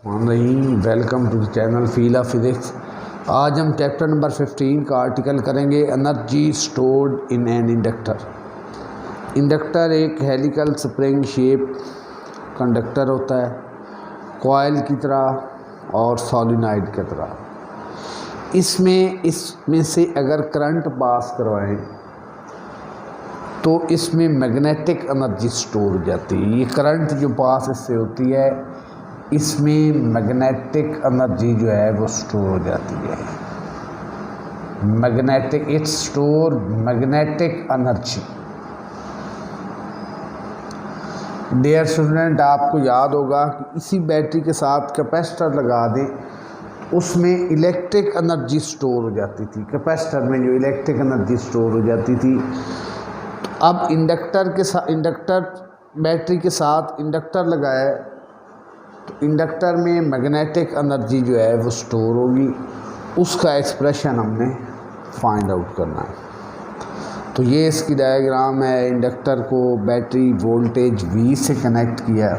नहीं, welcome to the channel feel of physics. आज हम चैप्टर नंबर 15 का आर्टिकल करेंगे, energy stored in an inductor. Inductor एक हेलिकल स्प्रिंग शेप कंडक्टर होता है, कॉइल की तरह और सॉलिनॉइड की तरह। इसमें से अगर करंट पास करवाएं तो इसमें मैग्नेटिक एनर्जी स्टोर हो जाती है। ये करंट जो पास इससे होती है, इसमें मैग्नेटिक एनर्जी जो है वो स्टोर हो जाती है। Magnetic it store magnetic energy. Dear student, आपको याद होगा कि इसी बैटरी के साथ कैपेसिटर लगा दें, उसमें इलेक्ट्रिक एनर्जी स्टोर हो जाती थी। कैपेसिटर में जो इलेक्ट्रिक एनर्जी स्टोर हो जाती थी, तो अब इंडक्टर बैटरी के साथ इंडक्टर लगाया तो इंडक्टर में मैग्नेटिक एनर्जी जो है वो स्टोर होगी। उसका एक्सप्रेशन हमने फाइंड आउट करना है। तो ये इसकी डायग्राम है। इंडक्टर को बैटरी वोल्टेज V से कनेक्ट किया,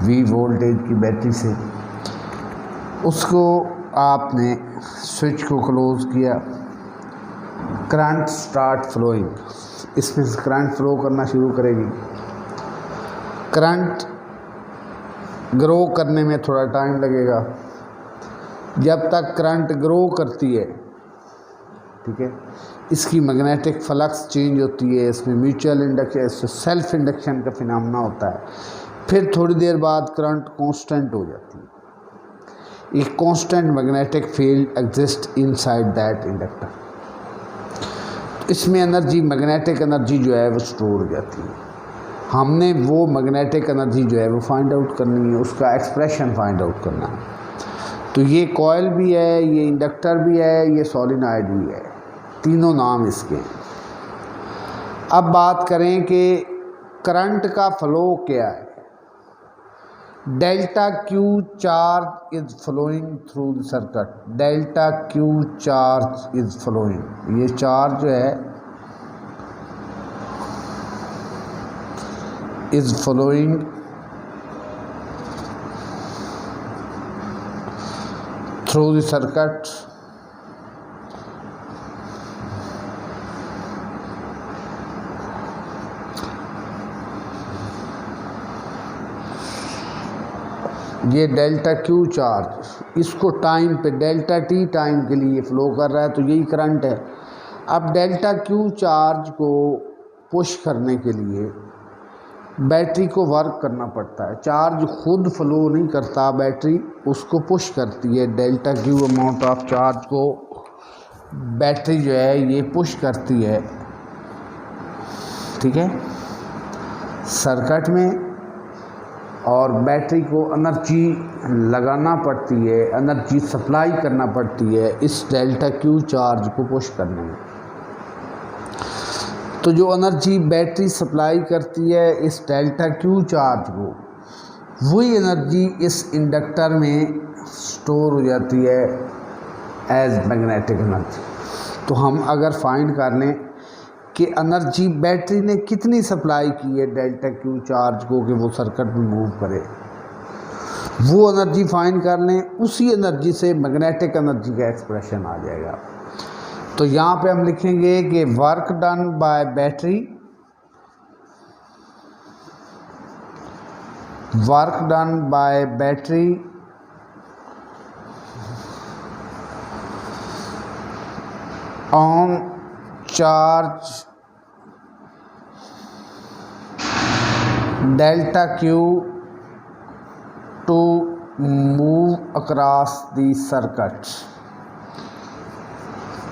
V वोल्टेज की बैटरी से। उसको आपने स्विच को क्लोज किया, करंट स्टार्ट फ्लोइंग। इसमें से करंट फ्लो करना शुरू करेगी। करंट ग्रो करने में थोड़ा टाइम लगेगा। जब तक करंट ग्रो करती है, ठीक है, इसकी मैग्नेटिक फ्लक्स चेंज होती है, इसमें म्यूचुअल इंडक्शन, सेल्फ इंडक्शन का फिनोमेना होता है। फिर थोड़ी देर बाद करंट कांस्टेंट हो जाती है। एक constant magnetic field exist inside that inductor. इसमें एनर्जी, मैग्नेटिक एनर्जी जो है वो स्टोर हो जाती है। हमने वो मैग्नेटिक एनर्जी जो है वो फाइंड आउट करनी है, उसका एक्सप्रेशन फाइंड आउट करना है। तो ये कॉइल भी है, ये इंडक्टर भी है, ये सॉलिनॉइड भी है, तीनों नाम इसके हैं। अब बात करें कि करंट का फ्लो क्या है। Delta q charge is flowing through the circuit. Delta q charge is flowing, ये चार्ज जो है is following through the circuit ये डेल्टा क्यू चार्ज, इसको टाइम पे डेल्टा टी टाइम के लिए फ्लो कर रहा है, तो यही करंट है। अब डेल्टा क्यू चार्ज को पुश करने के लिए बैटरी को वर्क करना पड़ता है। चार्ज खुद फ्लो नहीं करता, बैटरी उसको पुश करती है। Delta Q amount of charge को बैटरी जो है ये पुश करती है, ठीक है, सर्किट में। और बैटरी को एनर्जी लगाना पड़ती है, एनर्जी सप्लाई करना पड़ती है इस डेल्टा क्यू चार्ज को पुश करने में। तो जो एनर्जी बैटरी सप्लाई करती है इस डेल्टा क्यू चार्ज को, वही एनर्जी इस इंडक्टर में स्टोर हो जाती है एज मैग्नेटिक एनर्जी। तो हम अगर फाइंड कर लें कि एनर्जी बैटरी ने कितनी सप्लाई की है डेल्टा क्यू चार्ज को कि वो सर्किट में मूव करे, वो एनर्जी फाइंड कर लें, उसी एनर्जी से मैग्नेटिक एनर्जी का एक्सप्रेशन आ जाएगा। तो यहाँ पे हम लिखेंगे कि work done by battery, work done by battery on charge delta q to move across the circuit,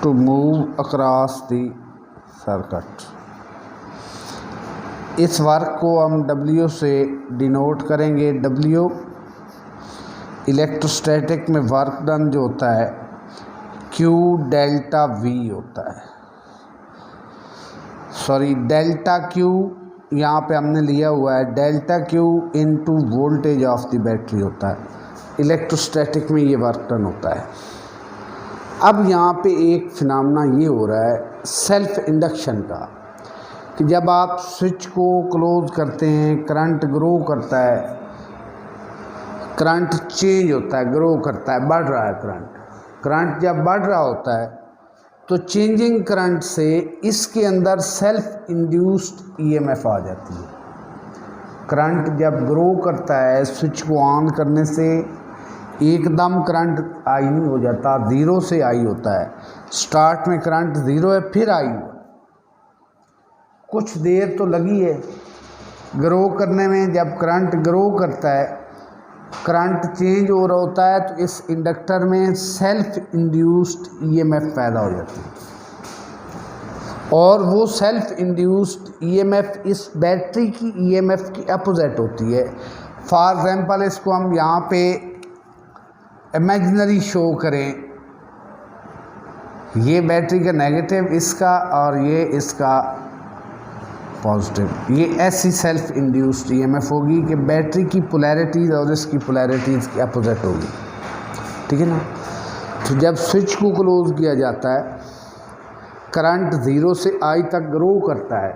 to move across the circuit। इस वर्क को हम W से डिनोट करेंगे। W इलेक्ट्रोस्टैटिक में वर्क डन जो होता है Q डेल्टा V होता है। सॉरी, डेल्टा Q यहाँ पे हमने लिया हुआ है, delta Q into voltage of the battery होता है। इलेक्ट्रोस्टैटिक में ये वर्क डन होता है। अब यहाँ पे एक फिनोमेना ये हो रहा है सेल्फ इंडक्शन का, कि जब आप स्विच को क्लोज करते हैं, करंट ग्रो करता है, करंट चेंज होता है, ग्रो करता है, बढ़ रहा है करंट जब बढ़ रहा होता है तो चेंजिंग करंट से इसके अंदर सेल्फ इंड्यूस्ड ईएमएफ आ जाती है। करंट जब ग्रो करता है, स्विच को ऑन करने से एकदम करंट आई नहीं हो जाता, ज़ीरो से आई होता है। स्टार्ट में करंट ज़ीरो है, फिर आई हुआ, कुछ देर तो लगी है ग्रो करने में। जब करंट ग्रो करता है, करंट चेंज हो रहा होता है, तो इस इंडक्टर में सेल्फ इंड्यूस्ड ईएमएफ पैदा हो जाती है और वो सेल्फ इंड्यूस्ड ईएमएफ इस बैटरी की ईएमएफ की अपोजिट होती है। फॉर एग्जांपल इसको हम यहाँ पे इमेजिनरी शो करें, ये बैटरी का नेगेटिव इसका और ये इसका पॉजिटिव, ये ऐसी सेल्फ इंड्यूस्ड ईएमएफ होगी कि बैटरी की पोलैरिटीज़ और इसकी पोलैरिटीज़ की अपोजिट होगी, ठीक है ना। तो जब स्विच को क्लोज किया जाता है, करंट ज़ीरो से आई तक ग्रो करता है,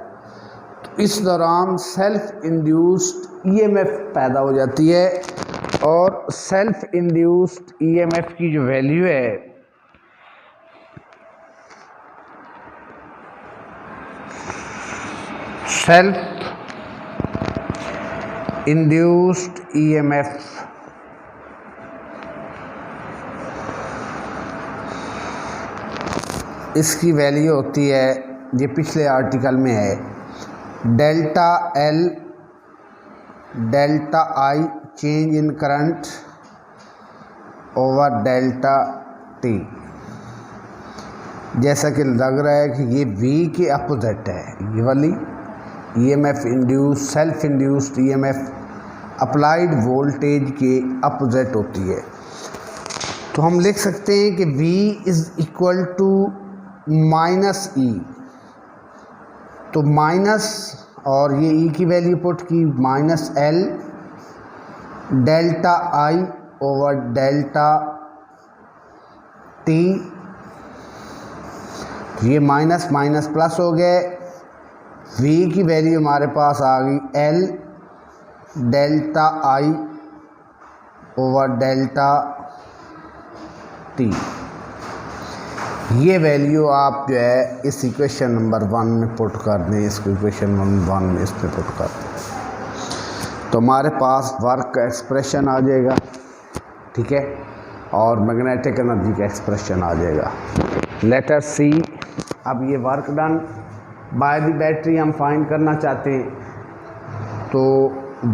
तो इस दौरान सेल्फ इंड्यूस्ड ईएमएफ पैदा हो जाती है और सेल्फ इंड्यूस्ड ईएमएफ की जो वैल्यू है सेल्फ इंड्यूस्ड ईएमएफ इसकी वैल्यू होती है, ये पिछले आर्टिकल में है, delta L delta I change in current over delta T. जैसा कि लग रहा है कि ये V के अपोजिट है, ये वाली EMF induce self induced EMF applied voltage के अपोजिट होती है। तो हम लिख सकते हैं कि V is equal to minus E, तो माइनस और ये ई की वैल्यू पुट की minus L delta I over delta T, ये माइनस माइनस प्लस हो गए, V की वैल्यू हमारे पास आ गई L delta I over delta T. ये वैल्यू आप जो है इस इक्वेशन नंबर 1 में पुट कर दें, इसको इक्वेशन नंबर 1 में इस पर पुट कर दें तो हमारे पास वर्क का एक्सप्रेशन आ जाएगा, ठीक है, और मैग्नेटिक एनर्जी का एक्सप्रेशन आ जाएगा। लेटर सी, अब ये work done by the battery हम फाइंड करना चाहते हैं, तो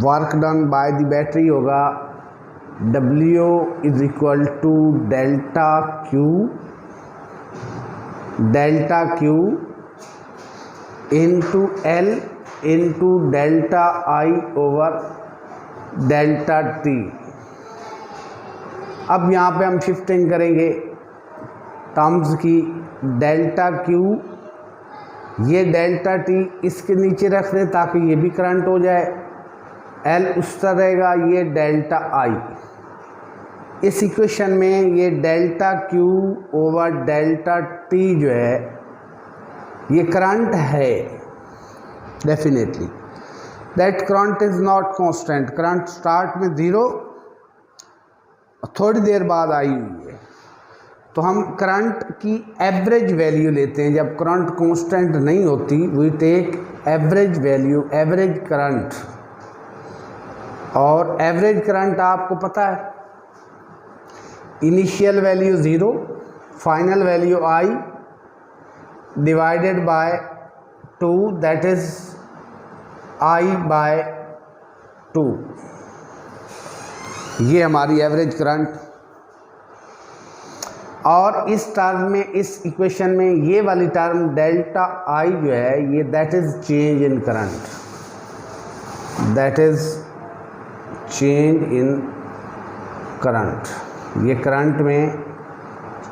work done by the battery होगा W is equal to delta q into L into delta I over delta t. अब यहाँ पे हम शिफ्टिंग करेंगे टर्म्स की, डेल्टा क्यू ये डेल्टा टी इसके नीचे रख दें ताकि ये भी करंट हो जाए, एल उस तरह रहेगा, ये डेल्टा आई। इस इक्वेशन में ये delta Q over delta T जो है ये करंट है, definitely that current is not constant. Current start में ज़ीरो, थोड़ी देर बाद आई हुई है, तो हम करंट की एवरेज वैल्यू लेते हैं। जब करंट कांस्टेंट नहीं होती, we take average value, average current, और एवरेज करंट आपको पता है initial value 0, final value I divided by 2, that is I by 2, ये हमारी एवरेज करंट। और इस टर्म में, इस इक्वेशन में ये वाली टर्म डेल्टा आई जो है ये that is change in current, that is change in current, ये करंट में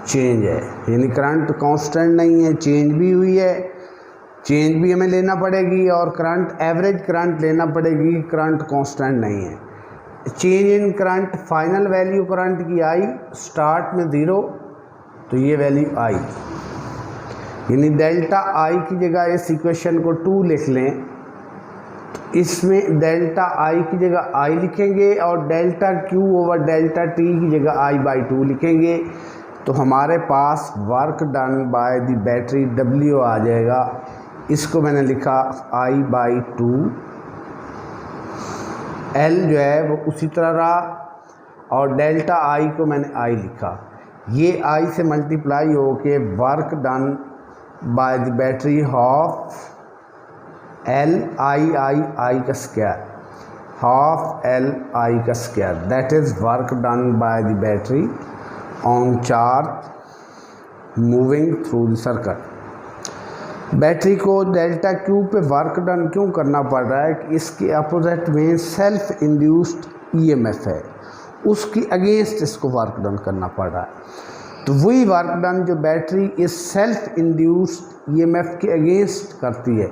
चेंज है, यानी करंट कांस्टेंट नहीं है, चेंज भी हुई है, चेंज भी हमें लेना पड़ेगी और करंट एवरेज करंट लेना पड़ेगी, करंट कांस्टेंट नहीं है। Change in current, final value current की आई, स्टार्ट में 0, तो ये वैल्यू आई, यानी डेल्टा आई की जगह इस इक्वेशन को 2 लिख लें, तो इसमें डेल्टा आई की जगह आई लिखेंगे और delta Q over delta T की जगह I/2 लिखेंगे, तो हमारे पास work done by the battery W आ जाएगा। इसको मैंने लिखा I/2, L जो है वो उसी तरह रहा और डेल्टा आई को मैंने आई लिखा। ये आई से मल्टीप्लाई हो के work done by the battery of L I का स्क्वायर, हाफ L I का square, that is work done by the battery on charge moving through the circuit. Battery को डेल्टा क्यू पे वर्क डन क्यों करना पड़ रहा है कि इसके अपोजिट में सेल्फ इंड्यूस्ड EMF है, उसकी अगेंस्ट इसको वर्क डन करना पड़ रहा है। तो वही वर्क डन जो बैटरी इस सेल्फ इंड्यूस्ड EMF के अगेंस्ट करती है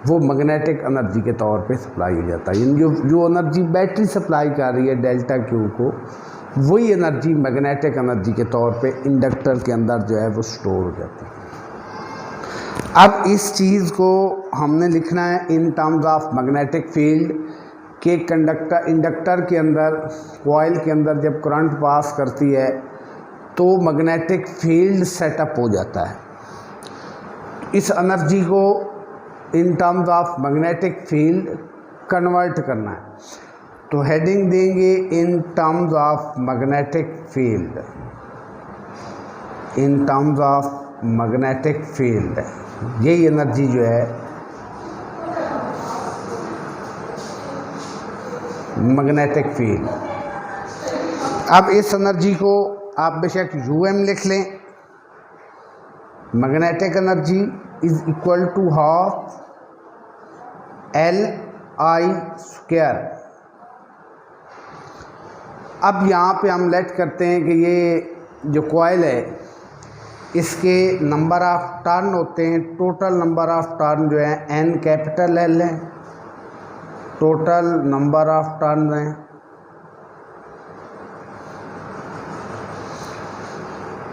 वो मैग्नेटिक एनर्जी के तौर पे सप्लाई हो जाता है। जो एनर्जी बैटरी सप्लाई कर रही है डेल्टा क्यू को, वही एनर्जी मैग्नेटिक एनर्जी के तौर पे इंडक्टर के अंदर जो है वो स्टोर हो जाती है। अब इस चीज़ को हमने लिखना है इन टर्म्स ऑफ मैग्नेटिक फील्ड के इंडक्टर के अंदर, कॉइल के अंदर जब करंट पास करती है तो मैग्नेटिक फील्ड सेटअप हो जाता है। इस एनर्जी को इन terms of magnetic field convert करना है, तो हेडिंग देंगे इन terms of magnetic field, in terms of magnetic field. यही एनर्जी जो है मैग्नेटिक फील्ड। अब इस एनर्जी को आप बेशक UM लिख लें। Magnetic energy is equal to half LI square. अब यहाँ पे हम लेट करते हैं कि ये जो कॉइल है इसके नंबर ऑफ टर्न होते हैं, टोटल नंबर ऑफ टर्न जो है N कैपिटल L है, टोटल नंबर ऑफ टर्न हैं,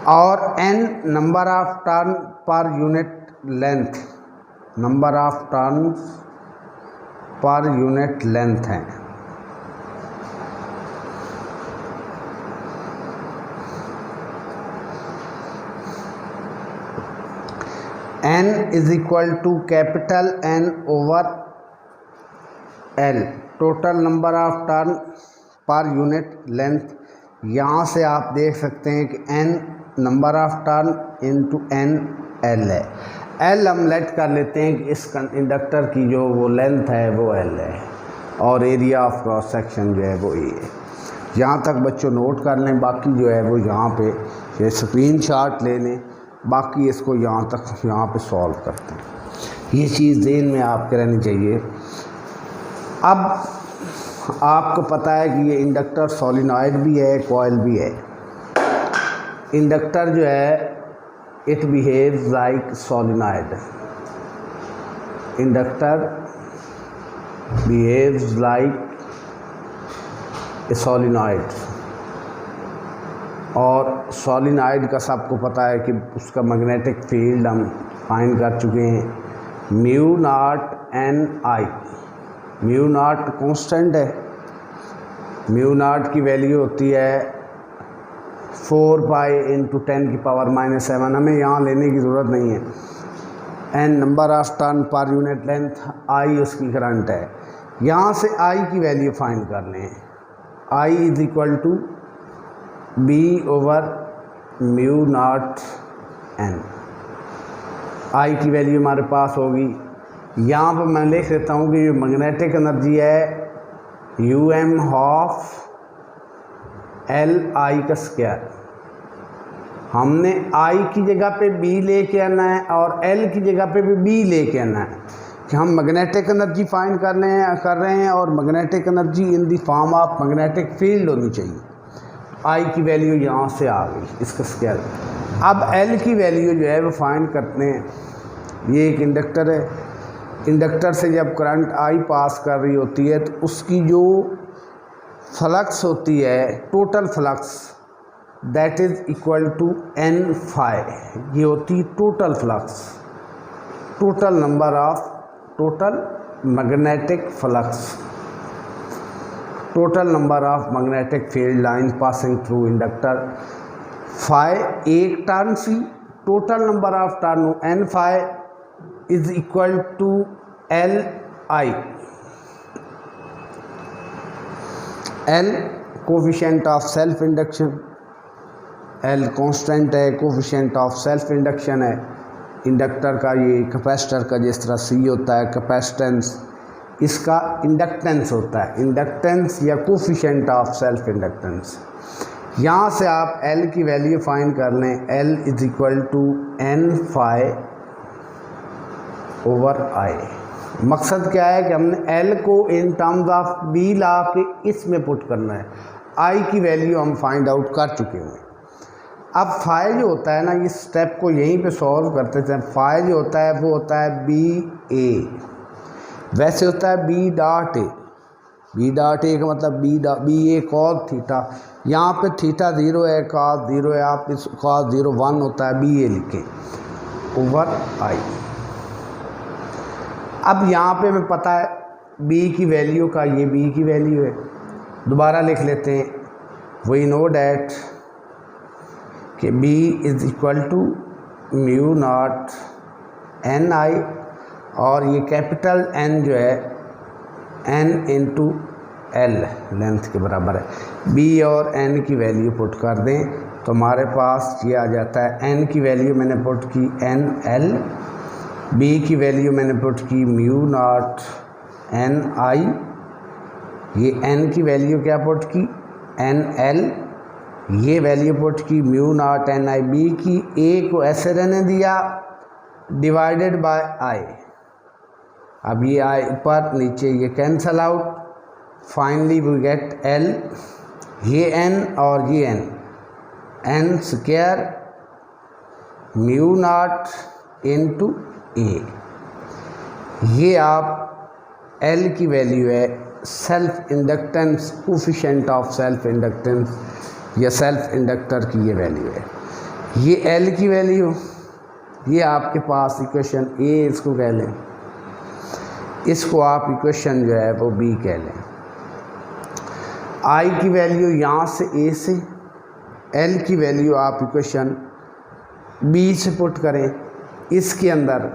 और N number of turn per unit length, number of turn per unit length है। N is equal to capital N over L, total number of turn per unit length. यहाँ से आप देख सकते हैं कि N number of turn into N L है। L हम लेट कर लेते हैं कि इस इंडक्टर की जो वो लेंथ है वो L है और एरिया ऑफ क्रॉस सेक्शन जो है वो A है। यहाँ तक बच्चों नोट कर लें, बाकी जो है वो यहाँ पे ये स्क्रीनशॉट ले लें, बाकी इसको यहाँ पे सॉल्व करते हैं। ये चीज़ ज़हन में आपके रहनी चाहिए। अब आपको पता है कि ये इंडक्टर सोलिनॉइड भी है, कॉइल भी है। इंडक्टर जो है it behaves like solenoid, inductor behaves like a solenoid, और सोलिनॉइड का सबको पता है कि उसका मैग्नेटिक फील्ड हम फाइंड कर चुके हैं, mu naught NI। Mu naught constant है, म्यू नॉट की वैल्यू होती है 4 पाई इंटू 10 की पावर -7। हमें यहाँ लेने की ज़रूरत नहीं है। N number of turn per unit length, I उसकी करंट है। यहाँ से I की वैल्यू फाइंड कर लें। I is equal to B over mu naught N। I की वैल्यू हमारे पास होगी। यहाँ पर मैं लिख देता हूँ कि जो मैग्नेटिक एनर्जी है UM हाफ LI का स्क्वायर। हमने I की जगह पे B लेके आना है और L की जगह पे भी B लेके आना है कि हम मैग्नेटिक एनर्जी फाइंड कर रहे हैं और magnetic energy in the form of magnetic field होनी चाहिए। I की वैल्यू यहाँ से आ गई, इसका स्क्वायर। अब L की वैल्यू जो है वो फाइंड करते हैं। ये एक इंडक्टर है, इंडक्टर से जब करंट I पास कर रही होती है तो उसकी जो फ्लक्स होती है, total flux, that is equal to N phi. ये होती है total flux, total number of total magnetic flux, total number of magnetic field line passing through inductor phi एक टर्न सी, total number of turn n phi is equal to L I, L coefficient of self induction, L constant है, coefficient of self induction है inductor का, ये capacitor का जिस तरह C होता है कैपेसिटेंस, इसका इंडक्टेंस होता है, इंडक्टेंस या कोफिशिएंट ऑफ सेल्फ इंडक्टेंस। यहाँ से आप L की वैल्यू फाइंड कर लें, L is equal to N phi over I। मकसद क्या है कि हमने L को इन टर्म्स ऑफ B ला के इसमें पुट करना है, I की वैल्यू हम फाइंड आउट कर चुके हैं। अब फाई जो होता है ना, इस स्टेप को यहीं पे सॉल्व करते थे। फाई जो होता है वो होता है बी ए, वैसे होता है B dot A, B dot A का मतलब बी ए कॉस थीटा, यहाँ पे थीटा 0 है, कॉस 0 है, आप इस कॉस 0 1 होता है, बी ए लिखें ओवर आई। अब यहाँ पे हमें पता है बी की वैल्यू का, ये बी की वैल्यू है, दोबारा लिख लेते हैं, वी नो डैट कि B is equal to mu naught N I, और ये कैपिटल N जो है N इंटू L लेंथ के बराबर है। B और N की वैल्यू पुट कर दें तो हमारे पास ये आ जाता है, N की वैल्यू मैंने पुट की एन एल, B की वैल्यू मैंने पुट की म्यू नॉट एन आई, ये N की वैल्यू क्या पुट की एन एल, ये वैल्यू पुट की mu naught N I, B की ए को ऐसे रहने दिया डिवाइडेड बाय आई। अब ये आई ऊपर नीचे ये cancel out, finally we get L, ये एन और ये N square mu naught into A. ये आप एल की वैल्यू है self inductance, coefficient of self inductance या सेल्फ इंडक्टर की ये वैल्यू है। ये L की वैल्यू, ये आपके पास इक्वेशन A इसको कह लें, इसको आप इक्वेशन जो है वो B कह लें। I की वैल्यू यहाँ से A से, L की वैल्यू आप इक्वेशन B से पुट करें, इसके अंदर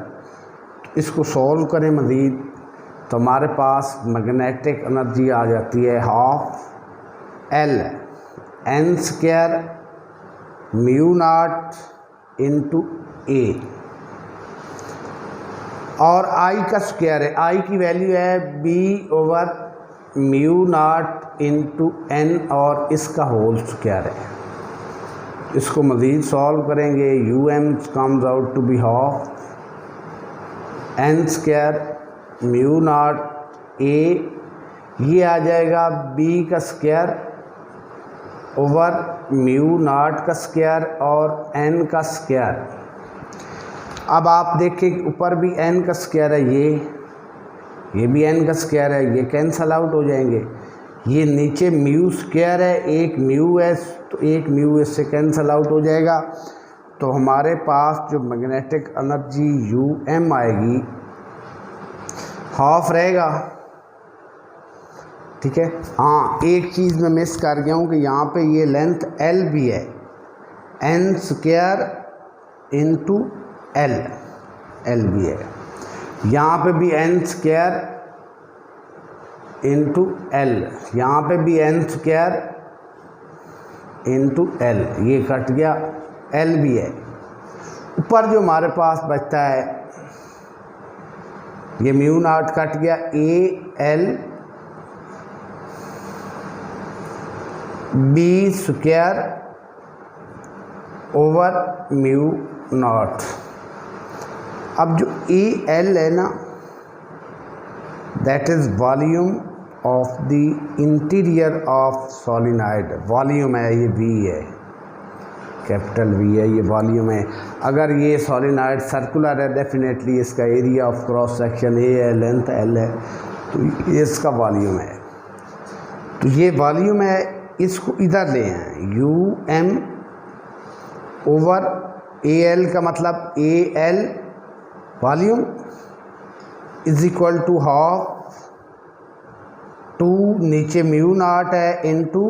इसको सॉल्व करें मज़ीद तो हमारे पास मैग्नेटिक एनर्जी आ जाती है half L N square mu naught into A, और आई का स्क्वायर है, आई की वैल्यू है B over mu naught into N और इसका होल स्क्वायर है। इसको मज़ीद सॉल्व करेंगे, U M comes out to be half N square mu naught A, ये आ जाएगा बी का स्क्वायर ओवर म्यू नॉट का स्क्वायर और n का स्क्वायर। अब आप देखें ऊपर भी n का स्क्वायर है, ये भी n का स्क्वायर है, ये कैंसल आउट हो जाएंगे। ये नीचे म्यू स्क्वायर है, एक म्यू है तो एक म्यू इससे कैंसल आउट हो जाएगा, तो हमारे पास जो मैग्नेटिक एनर्जी यू एम आएगी हाफ रहेगा। ठीक है, हाँ एक चीज़ मैं मिस कर गया हूँ कि यहाँ पे ये लेंथ L भी है, एन स्क्वायर इंटू L भी है, यहाँ पे भी एन स्क्वायर इंटू L, यहाँ पे भी एन स्क्वायर इंटू L, ये कट गया, L भी है। ऊपर जो हमारे पास बचता है ये म्यू नॉट कट गया, A L B square over mu naught. अब जो ए एल है ना, that is volume of the interior of solenoid, volume है, ये वी है, कैपिटल वी है, ये वॉल्यूम है। अगर ये सोलिनॉइड सर्कुलर है डेफिनेटली इसका area of cross section A है, लेंथ एल है, तो ये इसका वॉल्यूम है। तो ये वॉल्यूम है, इसको इधर ले आए, U M over A L का मतलब A L volume is equal to half 2 नीचे म्यू नॉट है into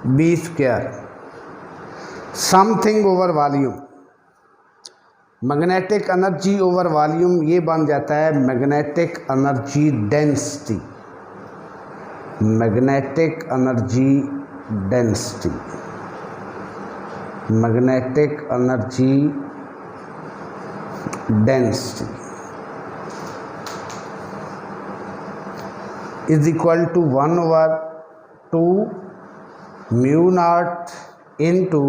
B square something over volume. Magnetic energy over volume ये बन जाता है magnetic energy density. Magnetic energy density, magnetic energy density is equal to 1/2 mu naught into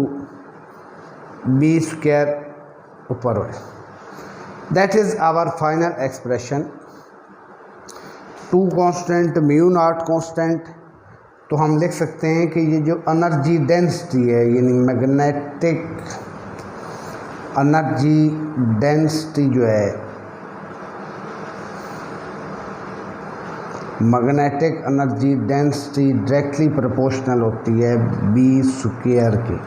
B square ऊपर हो। That is our final expression. 2 constant mu naught constant, तो हम लिख सकते हैं कि ये जो एनर्जी डेंसिटी है यानी मैग्नेटिक एनर्जी डेंसिटी जो है magnetic energy density directly proportional होती है बी स्क्वायर के।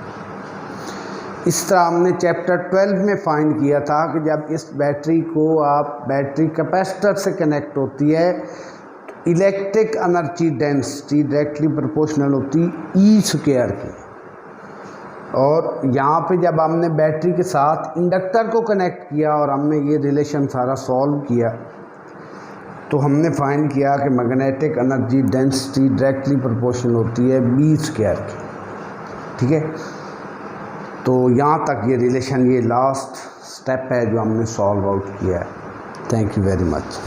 इस तरह हमने चैप्टर 12 में फाइंड किया था कि जब इस बैटरी को आप बैटरी कैपेसिटर से कनेक्ट होती है तो electric energy density directly proportional होती ई स्क्वायर की। और यहाँ पे जब हमने बैटरी के साथ इंडक्टर को कनेक्ट किया और हमने ये रिलेशन सारा सॉल्व किया तो हमने फाइंड किया कि magnetic energy density directly proportional होती है बी स्क्वायर की। ठीक है, तो यहाँ तक ये रिलेशन, ये लास्ट स्टेप है जो हमने सॉल्व आउट किया है। Thank you very much.